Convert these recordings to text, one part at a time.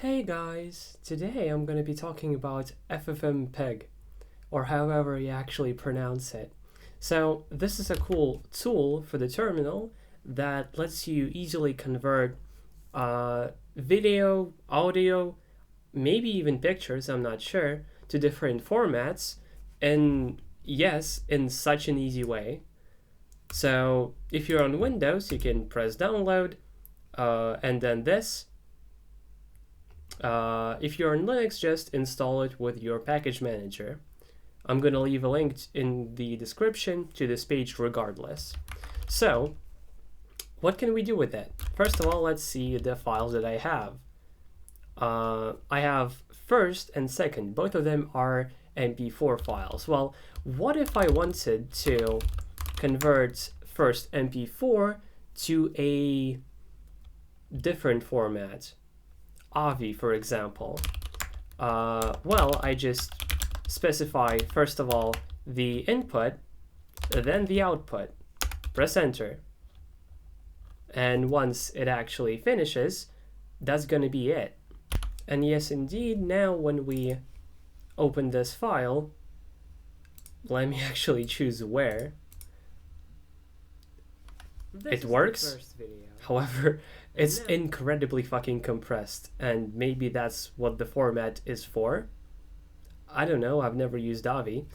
Hey guys, today I'm going to be talking about Ffmpeg, or however you actually pronounce it. So this is a cool tool for the terminal that lets you easily convert video, audio, maybe even pictures, I'm not sure, to different formats, and yes, in such an easy way. So if you're on Windows, you can press download, and then this. If you're on Linux, just install it with your package manager. I'm going to leave a link in the description to this page regardless. So, what can we do with it? First of all, let's see the files that I have. I have first and second. Both of them are MP4 files. Well, what if I wanted to convert first MP4 to a different format? AVI, for example. Well, I just specify, first of all, the input, then the output. Press enter. And once it actually finishes, that's going to be it. And yes, indeed, now when we open this file, let me actually choose where. It works. However, it's incredibly fucking compressed, and maybe that's what the format is for. I don't know, I've never used AVI.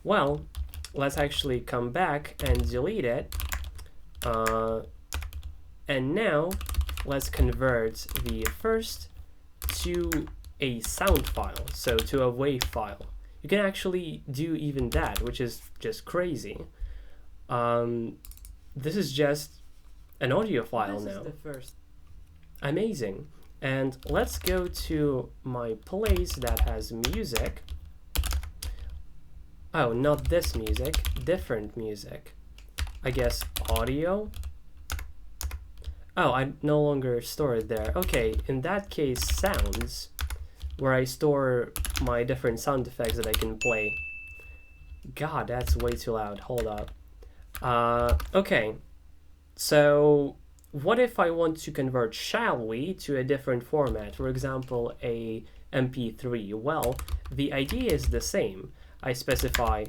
Well, let's actually come back and delete it. And now, let's convert the first to a sound file, so to a WAV file. You can actually do even that, which is just crazy. This is just an audio file now. Amazing. And let's go to my place that has music. Oh, not this music, different music. I guess audio. Oh, I no longer store it there. Okay, in that case, sounds, where I store my different sound effects that I can play. God, that's way too loud. Hold up. Okay. So what if I want to convert shall we to a different format, for example, a MP3? Well, the idea is the same. I specify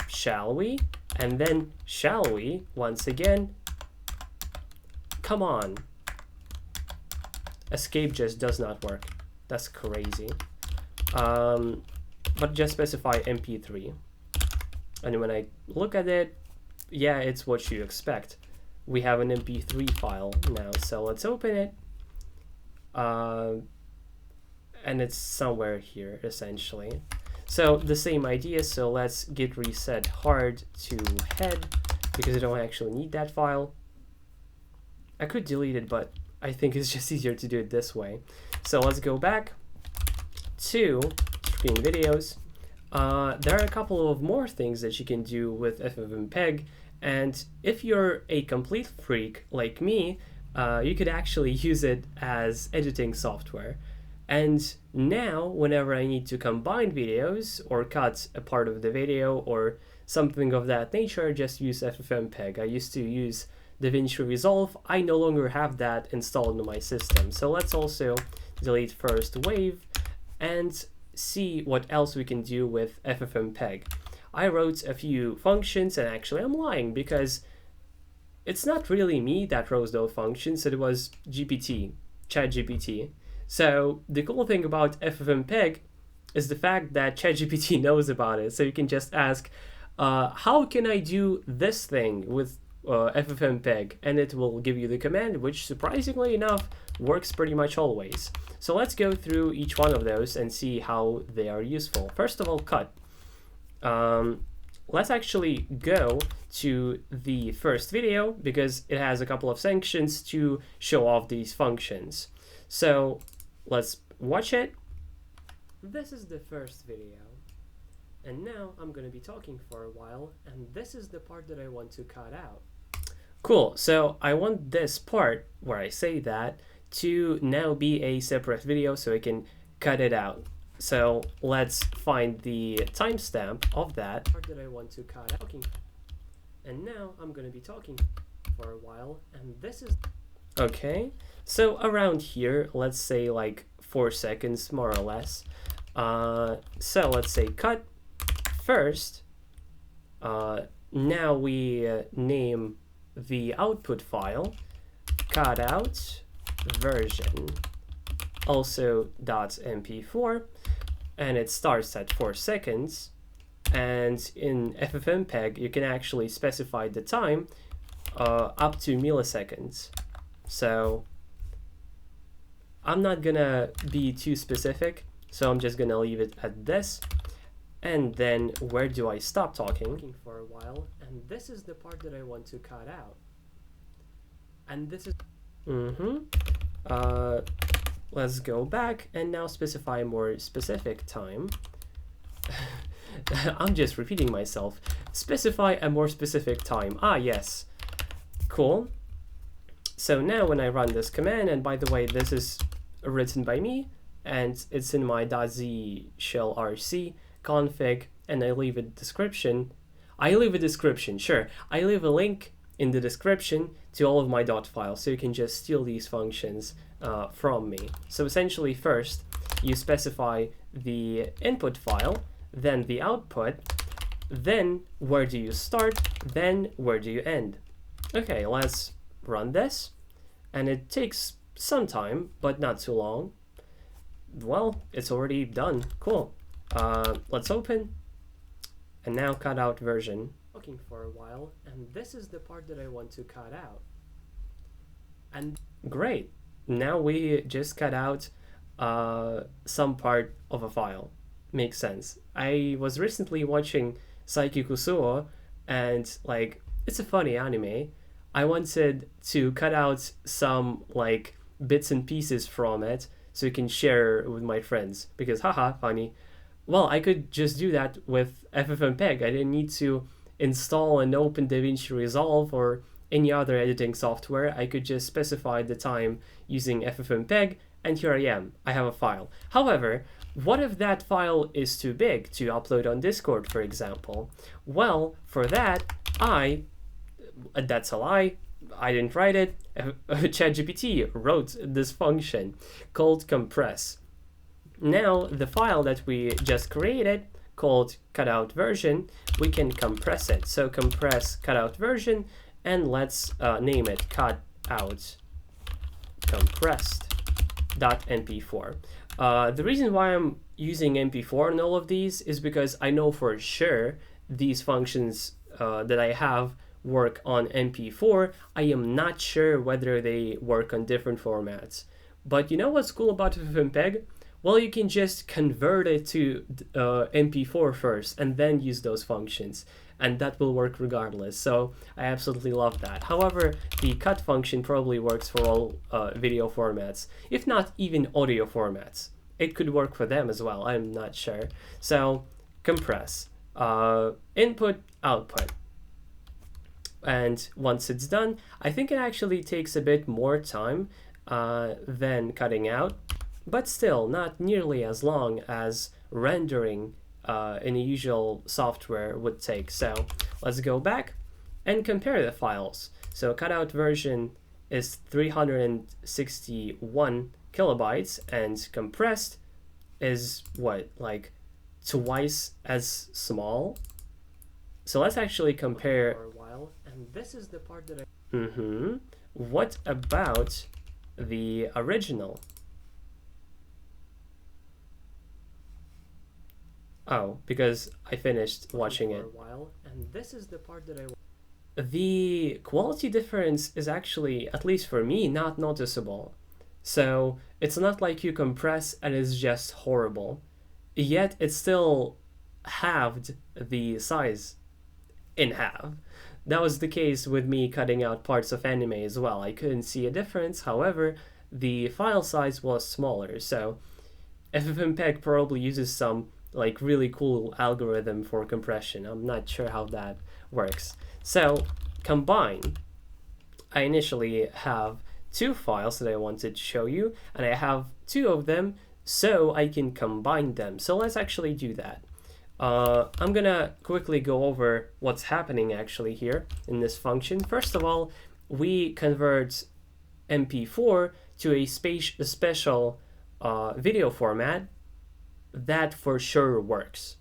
shall we, and then shall we, once again. Come on. Escape just does not work. That's crazy. But just specify MP3. And when I look at it, yeah, it's what you expect. We have an MP3 file now, so let's open it. And it's somewhere here, essentially. So the same idea, so let's git reset hard to head, because I don't actually need that file. I could delete it, but I think it's just easier to do it this way. So let's go back to screen videos. There are a couple of more things that you can do with Ffmpeg. And if you're a complete freak like me, you could actually use it as editing software. And now, whenever I need to combine videos or cut a part of the video or something of that nature, just use Ffmpeg. I used to use DaVinci Resolve. I no longer have that installed in my system. So let's also delete first wave and see what else we can do with Ffmpeg. I wrote a few functions, and actually I'm lying because it's not really me that wrote those functions, it was GPT, ChatGPT. So the cool thing about Ffmpeg is the fact that ChatGPT knows about it. So you can just ask, how can I do this thing with Ffmpeg? And it will give you the command, which surprisingly enough works pretty much always. So let's go through each one of those and see how they are useful. First of all, cut. Let's actually go to the first video because it has a couple of sections to show off these functions. So let's watch it. This is the first video. And now I'm going to be talking for a while, and this is the part that I want to cut out. Cool, so I want this part where I say that to now be a separate video so I can cut it out. So let's find the timestamp of that part that I want to cut out. And now I'm going to be talking for a while, and this is... Okay, so around here, let's say like 4 seconds more or less. So let's say cut first. Now we name the output file cutout version, also .mp4, and it starts at 4 seconds. And in Ffmpeg, you can actually specify the time up to milliseconds. So I'm not gonna be too specific, so I'm just gonna leave it at this. And then where do I stop talking for a while? And this is the part that I want to cut out. And this is let's go back and now specify a more specific time. I'm just repeating myself. Specify a more specific time. Ah, yes. Cool. So now when I run this command, and by the way, this is written by me, and it's in my .z shell rc config, and I leave a description. Sure. I leave a link in the description to all of my dot files, so you can just steal these functions from me. So essentially, first, you specify the input file, then the output, then where do you start, then where do you end. Okay, let's run this, and it takes some time, but not too long. Well, it's already done. Cool. Let's open, and now cutout version. Looking for a while, and this is the part that I want to cut out. And great, now we just cut out some part of a file. Makes sense. I was recently watching Saiki Kusuo, and like, it's a funny anime. I wanted to cut out some like bits and pieces from it so you can share with my friends, because haha, funny. Well, I could just do that with Ffmpeg. I didn't need to install and open DaVinci Resolve or any other editing software. I could just specify the time using Ffmpeg, and here I am. I have a file. However, what if that file is too big to upload on Discord, for example? Well, for that, that's a lie, I didn't write it, ChatGPT wrote this function called compress. Now, the file that we just created, called cutout version, we can compress it. So compress cutout version, and let's name it cutout compressed.mp4. The reason why I'm using MP4 in all of these is because I know for sure these functions that I have work on MP4. I am not sure whether they work on different formats. But you know what's cool about Ffmpeg? Well, you can just convert it to MP4 first and then use those functions, and that will work regardless. So I absolutely love that. However, the cut function probably works for all video formats, if not even audio formats. It could work for them as well, I'm not sure. So compress, input, output. And once it's done, I think it actually takes a bit more time than cutting out, but still not nearly as long as rendering in a usual software would take. So let's go back and compare the files. So cutout version is 361 kilobytes, and compressed is what, like twice as small? So let's actually compare for a while, and this is the part that What about the original? Oh, because I finished watching it. For a while, and this is the part that the quality difference is actually, at least for me, not noticeable. So it's not like you compress and it's just horrible. Yet it's still halved the size in half. That was the case with me cutting out parts of anime as well. I couldn't see a difference. However, the file size was smaller. So Ffmpeg probably uses some like really cool algorithm for compression. I'm not sure how that works. So combine, I initially have two files that I wanted to show you, and I have two of them so I can combine them. So let's actually do that. I'm gonna quickly go over what's happening actually here in this function. First of all, we convert MP4 to a special video format, that for sure works.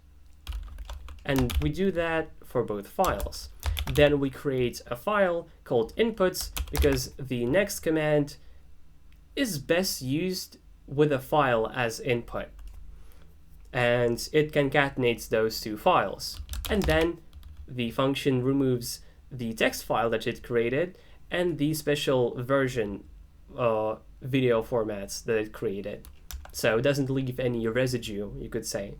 And we do that for both files. Then we create a file called inputs, because the next command is best used with a file as input. And it concatenates those two files. And then the function removes the text file that it created and the special version video formats that it created. So it doesn't leave any residue, you could say.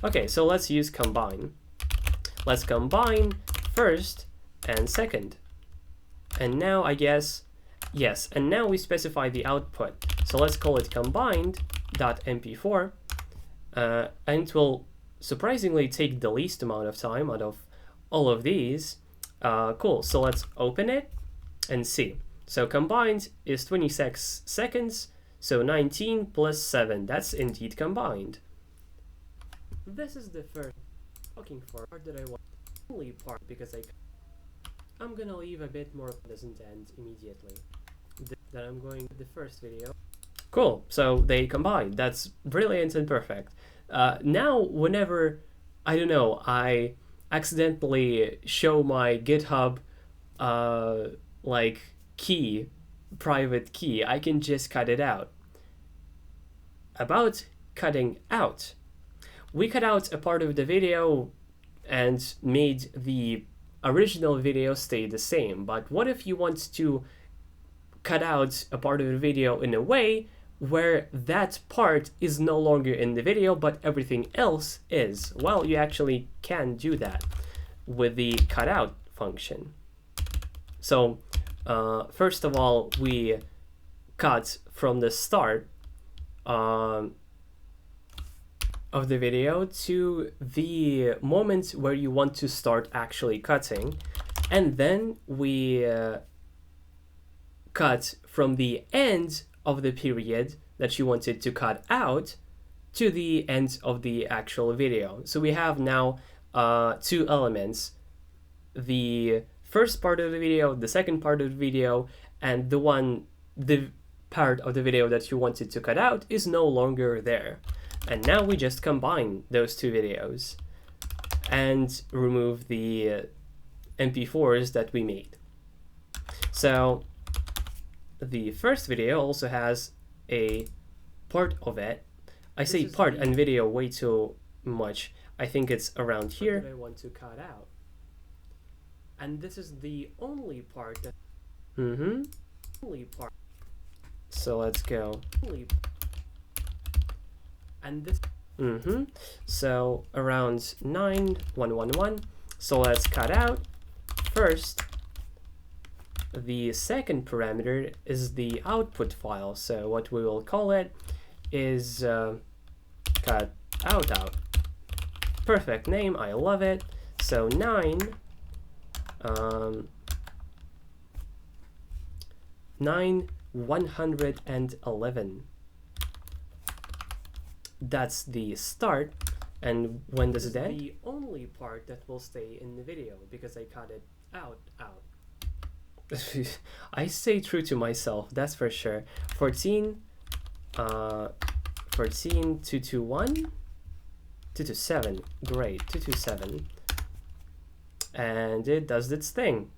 Okay, so let's use combine. Let's combine first and second. And now I guess, yes, and now we specify the output. So let's call it combined.mp4. And it will surprisingly take the least amount of time out of all of these. Cool, so let's open it and see. So combined is 26 seconds, so 19 plus 7, that's indeed combined. This is the first looking for part that I want. Only part, because I'm gonna leave a bit more doesn't end immediately. Then I'm going to the first video. Cool, so they combined. That's brilliant and perfect. Now, whenever, I don't know, I accidentally show my GitHub like key, private key, I can just cut it out. About cutting out. We cut out a part of the video and made the original video stay the same. But what if you want to cut out a part of the video in a way where that part is no longer in the video, but everything else is? Well, you actually can do that with the cutout function. So first of all, we cut from the start of the video to the moment where you want to start actually cutting, and then we cut from the end of the period that you wanted to cut out to the end of the actual video. So we have now two elements: the first part of the video, the second part of the video, and the part of the video that you wanted to cut out is no longer there. And now we just combine those two videos and remove the MP4s that we made. So the first video also has a part of it. I say part and video way too much. I think it's around here. That I want to cut out. And this is the only part that only part. So let's go. And this so around 9111. So let's cut out first. The second parameter is the output file. So what we will call it is cut out. Perfect name, I love it. So 9,111. That's the start. And when does it end? The only part that will stay in the video because I cut it out. I stay true to myself, that's for sure. 221, 227, great, 227. And it does its thing.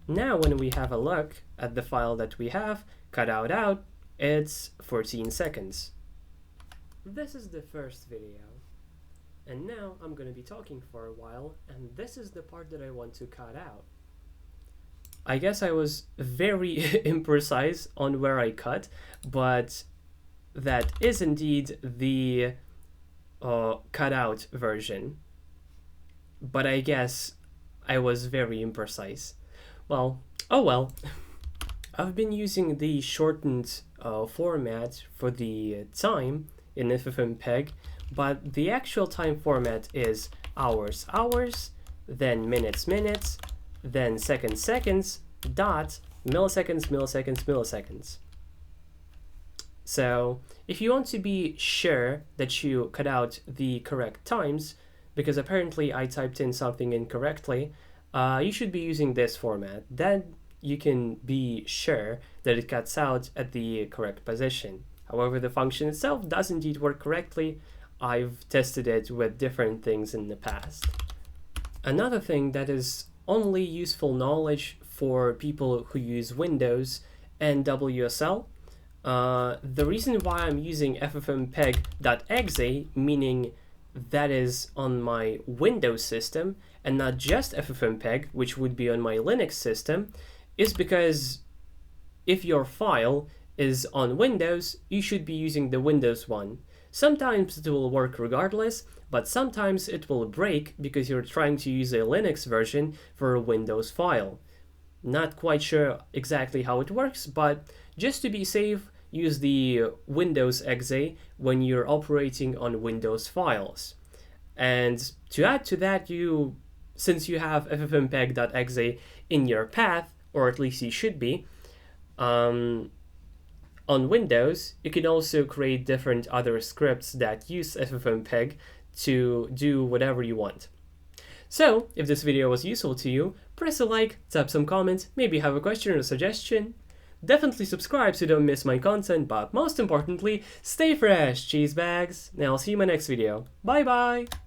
Now when we have a look at the file that we have, cut out, it's 14 seconds. This is the first video. And now I'm going to be talking for a while, and this is the part that I want to cut out. I guess I was very imprecise on where I cut, but that is indeed the cutout version. But I guess I was very imprecise. Well, oh well. I've been using the shortened format for the time in Ffmpeg, but the actual time format is hours, then minutes, then seconds, dot, milliseconds. So if you want to be sure that you cut out the correct times, because apparently I typed in something incorrectly, you should be using this format. Then you can be sure that it cuts out at the correct position. However, the function itself does indeed work correctly. I've tested it with different things in the past. Another thing that is only useful knowledge for people who use Windows and WSL, the reason why I'm using ffmpeg.exe, meaning that is on my Windows system and not just ffmpeg, which would be on my Linux system, is because if your file is on Windows, you should be using the Windows one. Sometimes it will work regardless, but sometimes it will break because you're trying to use a Linux version for a Windows file. Not quite sure exactly how it works, but just to be safe, use the Windows exe when you're operating on Windows files. And to add to that, since you have ffmpeg.exe in your path, or at least you should be, on Windows, you can also create different other scripts that use ffmpeg to do whatever you want. So, if this video was useful to you, press a like, tap some comments, maybe have a question or a suggestion. Definitely subscribe so you don't miss my content, but most importantly, stay fresh, cheese bags, and I'll see you in my next video. Bye bye!